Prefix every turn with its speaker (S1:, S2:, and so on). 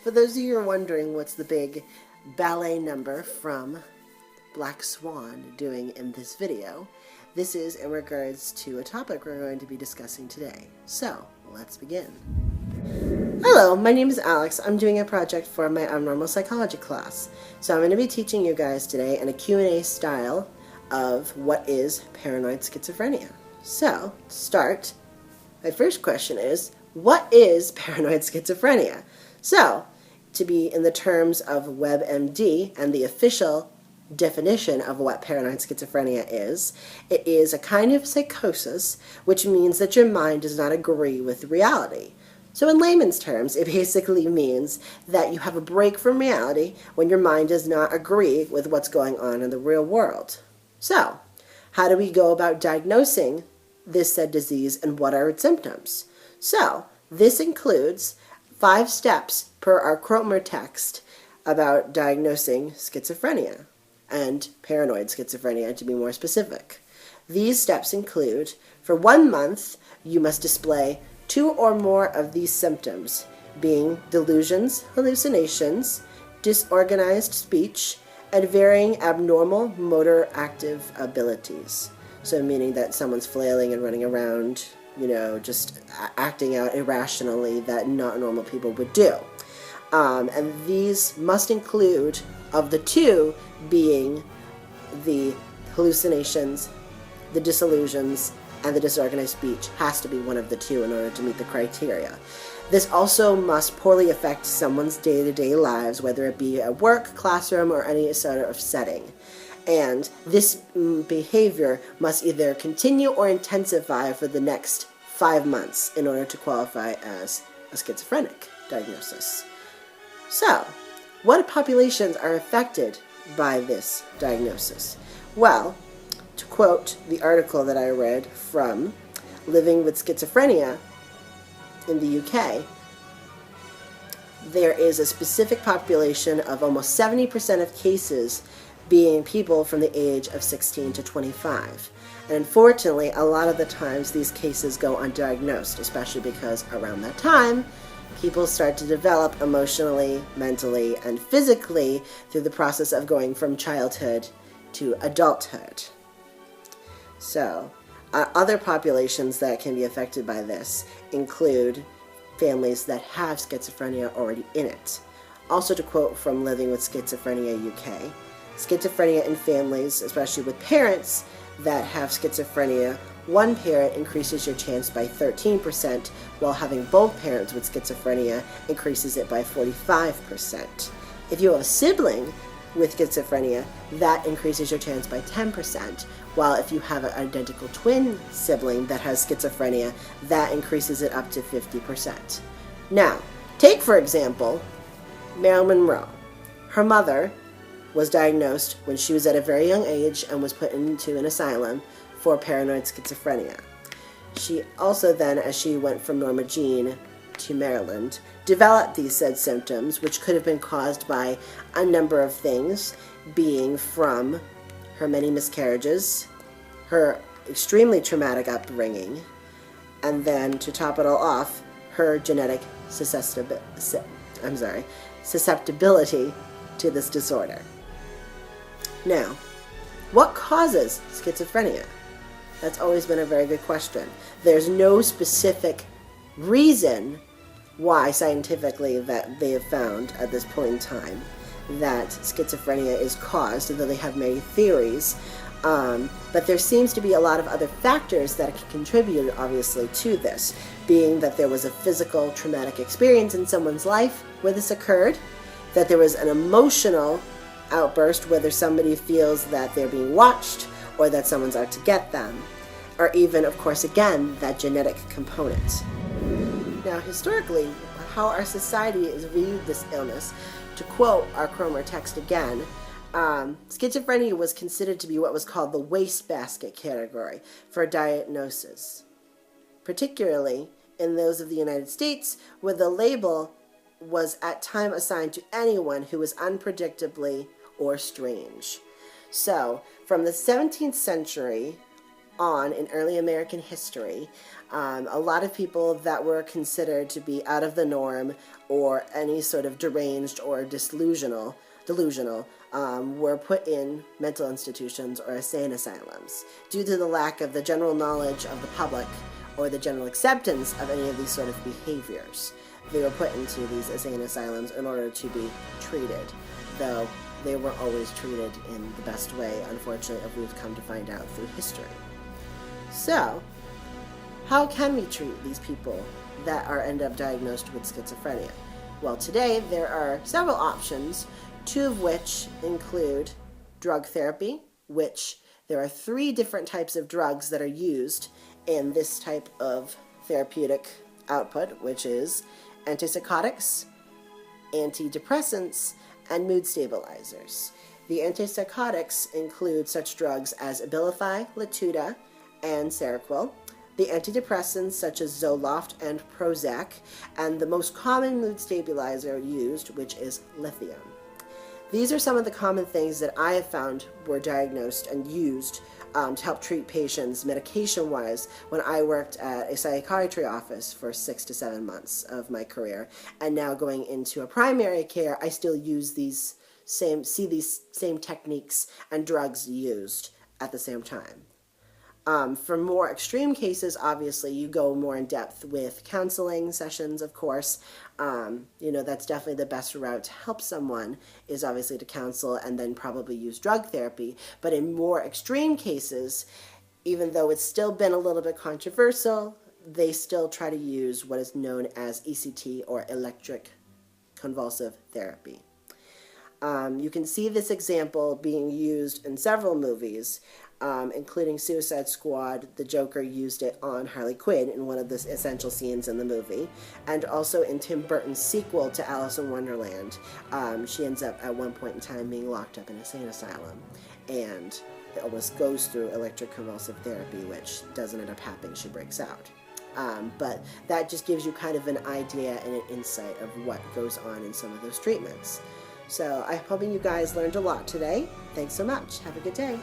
S1: For those of you who are wondering what's the big ballet number from Black Swan doing in this video, this is in regards to a topic we're going to be discussing today. So, let's begin. Hello, my name is Alex. I'm doing a project for my abnormal psychology class. So I'm going to be teaching you guys today in a Q&A style of what is paranoid schizophrenia. So, to start, my first question is, what is paranoid schizophrenia? So, to be in the terms of WebMD and the official definition of what paranoid schizophrenia is, it is a kind of psychosis, which means that your mind does not agree with reality. So in layman's terms, it basically means that you have a break from reality when your mind does not agree with what's going on in the real world. So, how do we go about diagnosing this said disease and what are its symptoms? So, this includes 5 steps per our Cromer text about diagnosing schizophrenia and paranoid schizophrenia, to be more specific. These steps include, for 1 month, you must display 2 or more of these symptoms, being delusions, hallucinations, disorganized speech, and varying abnormal motor active abilities. So meaning that someone's flailing and running around, just acting out irrationally that not normal people would do. And these must include, of the 2, being the hallucinations, the disillusions, and the disorganized speech has to be one of the 2 in order to meet the criteria. This also must poorly affect someone's day-to-day lives, whether it be at work, classroom, or any sort of setting. And this behavior must either continue or intensify for the next 5 months in order to qualify as a schizophrenic diagnosis. So, what populations are affected by this diagnosis? Well, to quote the article that I read from Living with Schizophrenia in the UK, there is a specific population of almost 70% of cases being people from the age of 16 to 25. And unfortunately, a lot of the times these cases go undiagnosed, especially because around that time, people start to develop emotionally, mentally, and physically through the process of going from childhood to adulthood. So, other populations that can be affected by this include families that have schizophrenia already in it. Also, to quote from Living with Schizophrenia UK, schizophrenia in families, especially with parents that have schizophrenia, one parent increases your chance by 13%, while having both parents with schizophrenia increases it by 45%. If you have a sibling with schizophrenia, that increases your chance by 10%, while if you have an identical twin sibling that has schizophrenia, that increases it up to 50%. Now, take for example, Marilyn Monroe. Her mother was diagnosed when she was at a very young age and was put into an asylum for paranoid schizophrenia. She also then, as she went from Norma Jean to Maryland, developed these said symptoms, which could have been caused by a number of things, being from her many miscarriages, her extremely traumatic upbringing, and then to top it all off, her genetic susceptibility to this disorder. Now, what causes schizophrenia? That's always been a very good question. There's no specific reason why scientifically that they have found at this point in time that schizophrenia is caused, although they have many theories. But there seems to be a lot of other factors that can contribute, obviously, to this, being that there was a physical traumatic experience in someone's life where this occurred, that there was an emotional outburst, whether somebody feels that they're being watched or that someone's out to get them, or even, of course, again, that genetic component. Now, historically, how our society has viewed this illness, to quote our Cromer text again, schizophrenia was considered to be what was called the wastebasket category for diagnosis, particularly in those of the United States, where the label was at time assigned to anyone who was unpredictably or strange. So, from the 17th century on in early American history, a lot of people that were considered to be out of the norm or any sort of deranged or delusional were put in mental institutions or insane asylums due to the lack of the general knowledge of the public or the general acceptance of any of these sort of behaviors. They were put into these insane asylums in order to be treated, though they weren't always treated in the best way, unfortunately, as we've come to find out through history. So, how can we treat these people that end up diagnosed with schizophrenia? Well, today there are several options, two of which include drug therapy, which there are 3 different types of drugs that are used in this type of therapeutic output, which is antipsychotics, antidepressants, and mood stabilizers. The antipsychotics include such drugs as Abilify, Latuda, and Seroquel. The antidepressants such as Zoloft and Prozac, and the most common mood stabilizer used, which is lithium. These are some of the common things that I have found were diagnosed and used to help treat patients medication-wise when I worked at a psychiatry office for 6 to 7 months of my career. And now going into a primary care, I still use these same techniques and drugs used at the same time. For more extreme cases, obviously, you go more in depth with counseling sessions, of course. That's definitely the best route to help someone, is obviously to counsel and then probably use drug therapy. But in more extreme cases, even though it's still been a little bit controversial, they still try to use what is known as ECT, or electric convulsive therapy. You can see this example being used in several movies, including Suicide Squad. The Joker used it on Harley Quinn in one of the essential scenes in the movie, and also in Tim Burton's sequel to Alice in Wonderland. She ends up at one point in time being locked up in an insane asylum, and it almost goes through electric convulsive therapy, which doesn't end up happening. She breaks out. But that just gives you kind of an idea and an insight of what goes on in some of those treatments. So I'm hoping you guys learned a lot today. Thanks so much. Have a good day.